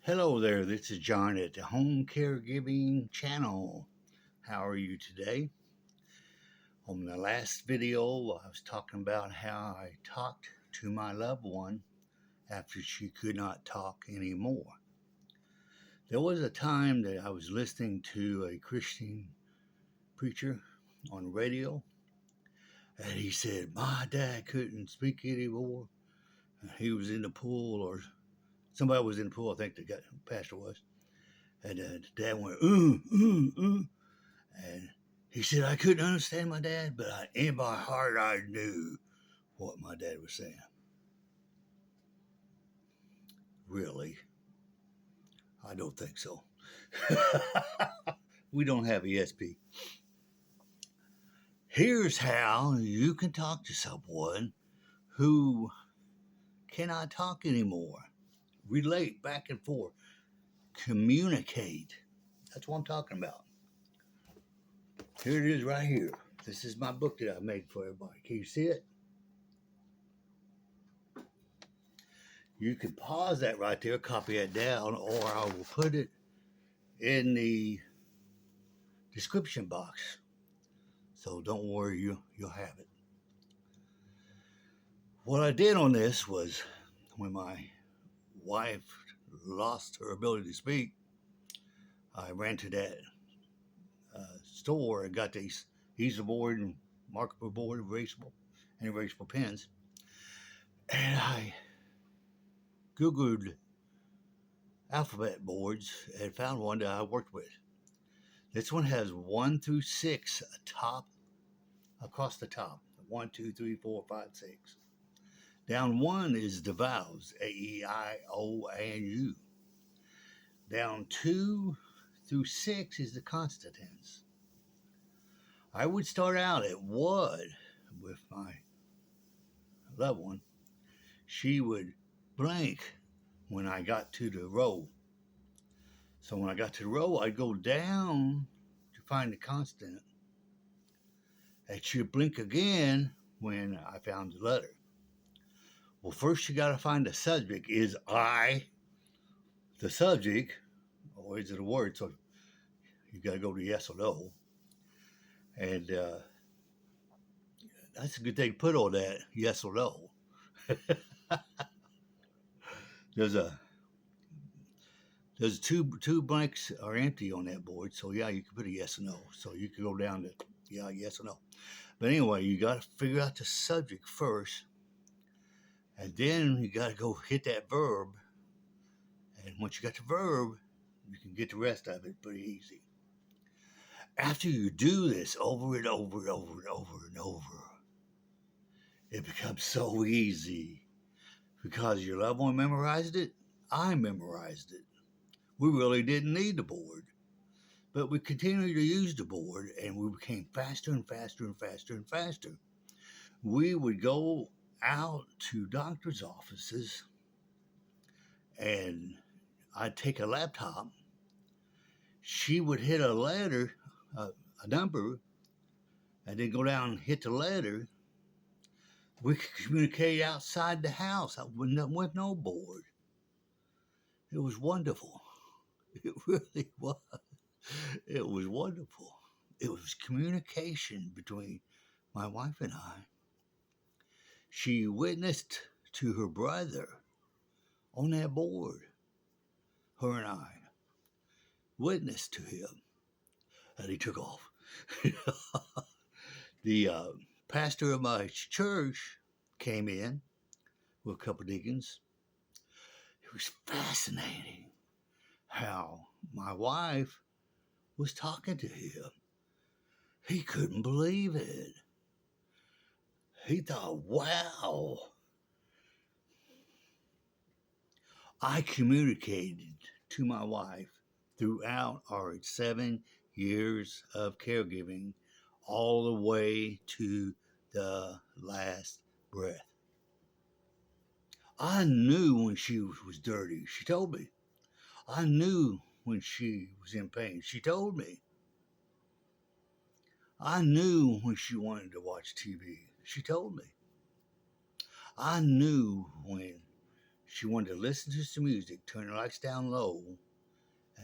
Hello there, this is John at the Home Caregiving Channel. How are you today? On the last video, I was talking about how I talked to my loved one after she could not talk anymore. There was a time that I was listening to a Christian preacher on the radio, and he said, my dad couldn't speak anymore. He was in the pool, or somebody was in the pool, I think the pastor was. And the dad went, And he said, I couldn't understand my dad, but in my heart, I knew what my dad was saying. Really? I don't think so. We don't have ESP. Here's how you can talk to someone who cannot talk anymore. Relate back and forth. Communicate. That's what I'm talking about. Here it is right here. This is my book that I made for everybody. Can you see it? You can pause that right there, copy it down, or I will put it in the description box. So don't worry, you'll have it. What I did on this was when my wife lost her ability to speak, I ran to that store and got these easel board and markable board, erasable pens. And I Googled alphabet boards and found one that I worked with. This one has 1 through 6 across the top. 1, 2, 3, 4, 5, 6. Down 1 is the vowels, A, E, I, O, and U. Down 2 through 6 is the consonants. I would start out at would with my loved one. She would blank when I got to the row. So when I got to the row, I'd go down to find the consonant. And she'd blink again when I found the letter. Well, first you got to find the subject. Is I the subject, or is it a word? So you got to go to yes or no. And that's a good thing to put on that, yes or no. There's two blanks are empty on that board, so yeah, you can put a yes or no. So you can go down to yeah, yes or no. But anyway, you got to figure out the subject first, and then you got to go hit that verb. And once you got the verb, you can get the rest of it pretty easy. After you do this over and over and over and over and over, it becomes so easy because your loved one memorized it. I memorized it. We really didn't need the board, but we continued to use the board and we became faster and faster and faster and faster. We would go out to doctor's offices and I'd take a laptop. She would hit a letter, a number, and then go down and hit the letter. We could communicate outside the house with no board. It was wonderful. It really was. It was wonderful. It was communication between my wife and I. She witnessed to her brother on that board. Her and I witnessed to him, and he took off. The pastor of my church came in with a couple of deacons. It was fascinating how my wife was talking to him. He couldn't believe it. He thought, wow. I communicated to my wife throughout our 7 years of caregiving, all the way to the last breath. I knew when she was dirty. She told me. I knew when she was in pain. She told me. I knew when she wanted to watch TV. She told me. I knew when She wanted to listen to some music, turn the lights down low,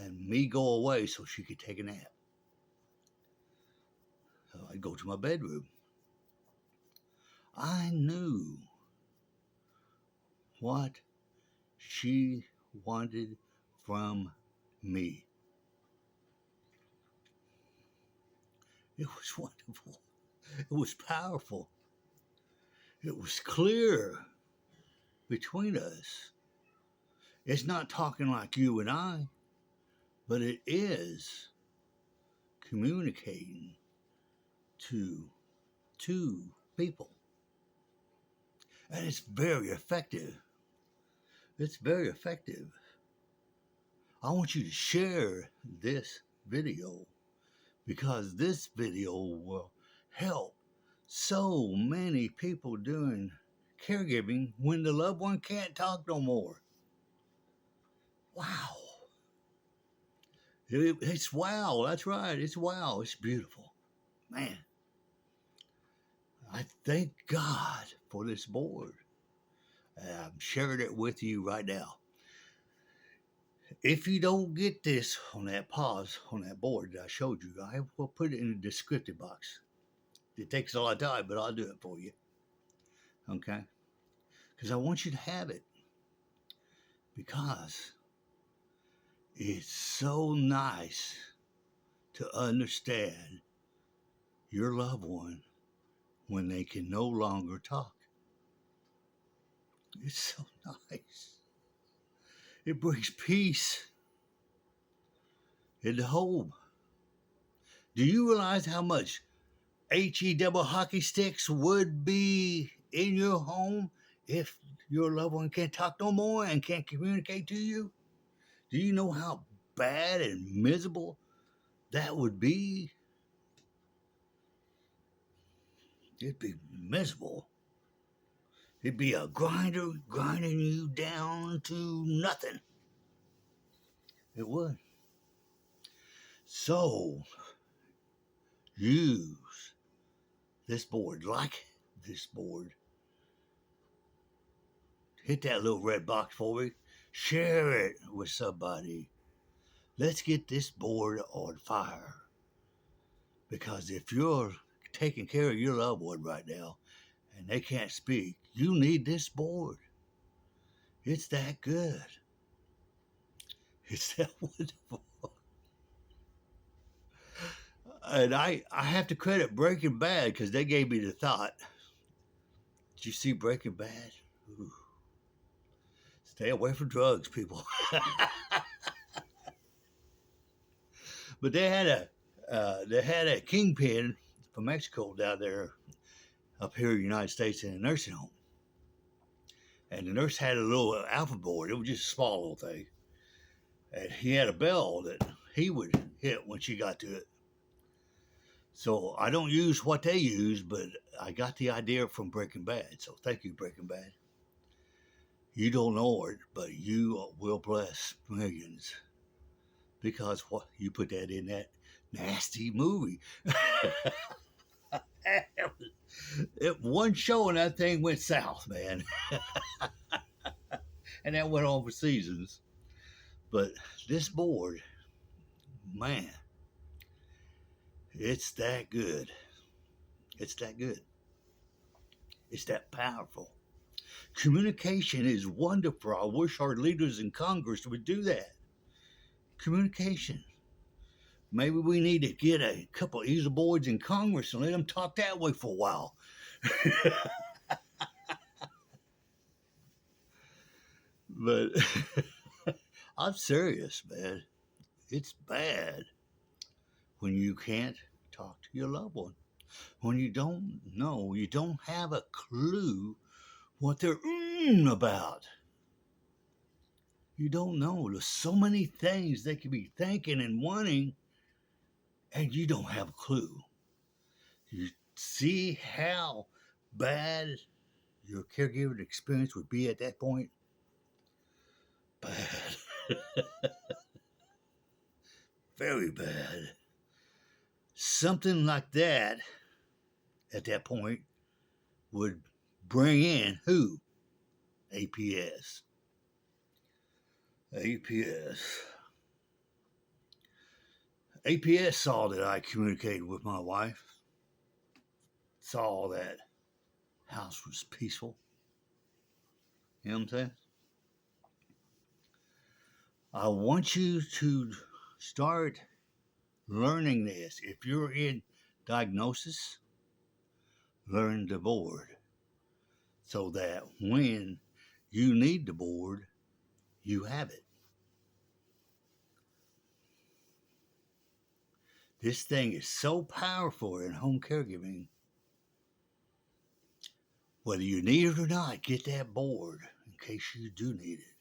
and me go away so she could take a nap. So I'd go to my bedroom. I knew what she wanted from me. It was wonderful. It was powerful. It was clear between us. It's not talking like you and I, but it is communicating to two people. And it's very effective. It's very effective. I want you to share this video because this video will help so many people doing caregiving when the loved one can't talk no more. Wow. It's wow. That's right. It's wow. It's beautiful. Man, I thank God for this board. I'm sharing it with you right now. If you don't get this on that pause on that board that I showed you, I will put it in the descriptive box. It takes a lot of time, but I'll do it for you. Okay? Because I want you to have it. Because it's so nice to understand your loved one when they can no longer talk. It's so nice. It brings peace in the home. Do you realize how much HE double hockey sticks would be in your home if your loved one can't talk no more and can't communicate to you? Do you know how bad and miserable that would be? It'd be miserable. It'd be a grinder grinding you down to nothing. It would. So, use this board, like this board. Hit that little red box for me. Share it with somebody. Let's get this board on fire. Because if you're taking care of your loved one right now and they can't speak, you need this board. It's that good. It's that wonderful. And I have to credit Breaking Bad because they gave me the thought. Did you see Breaking Bad? Ooh. Stay away from drugs, people. But they had a kingpin from Mexico down there up here in the United States in a nursing home. And the nurse had a little alpha board. It was just a small little thing. And he had a bell that he would hit when she got to it. So I don't use what they use, but I got the idea from Breaking Bad. So thank you, Breaking Bad. You don't know it, but you will bless millions because what you put that in that nasty movie. One show and that thing went south, man. And that went on for seasons. But this board, man, it's that good. It's that good. It's that powerful. Communication is wonderful. I wish our leaders in Congress would do that. Communication. Maybe we need to get a couple of easel boards in Congress and let them talk that way for a while. But I'm serious, man. It's bad when you can't talk to your loved one. When you don't know, you don't have a clue what they're about. You don't know. There's so many things they could be thinking and wanting, and you don't have a clue. You see how bad your caregiving experience would be at that point? Bad. Very bad. Something like that at that point would bring in who? APS. APS. APS saw that I communicated with my wife, saw that house was peaceful. You know what I'm saying? I want you to start learning this. If you're in diagnosis, learn the board so that when you need the board, you have it. This thing is so powerful in home caregiving. Whether you need it or not, get that board in case you do need it.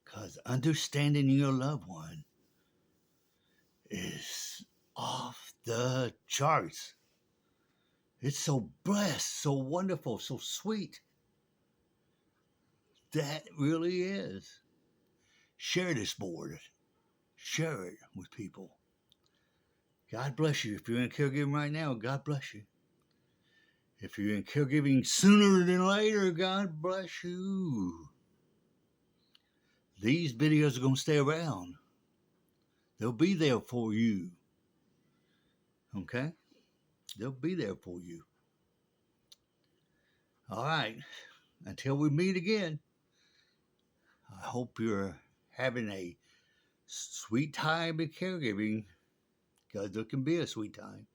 Because understanding your loved one is off the charts. It's so blessed, so wonderful, so sweet. That really is. Share this board. Share it with people. God bless you. If you're in caregiving right now, God bless you. If you're in caregiving sooner than later, God bless you. These videos are going to stay around. They'll be there for you. Okay? They'll be there for you. All right. Until we meet again, I hope you're having a sweet time in caregiving, because there can be a sweet time.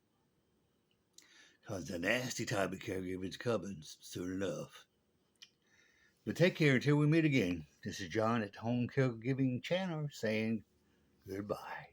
Because the nasty time of caregiving is coming soon enough. But take care until we meet again. This is John at Home Caregiving Channel saying goodbye.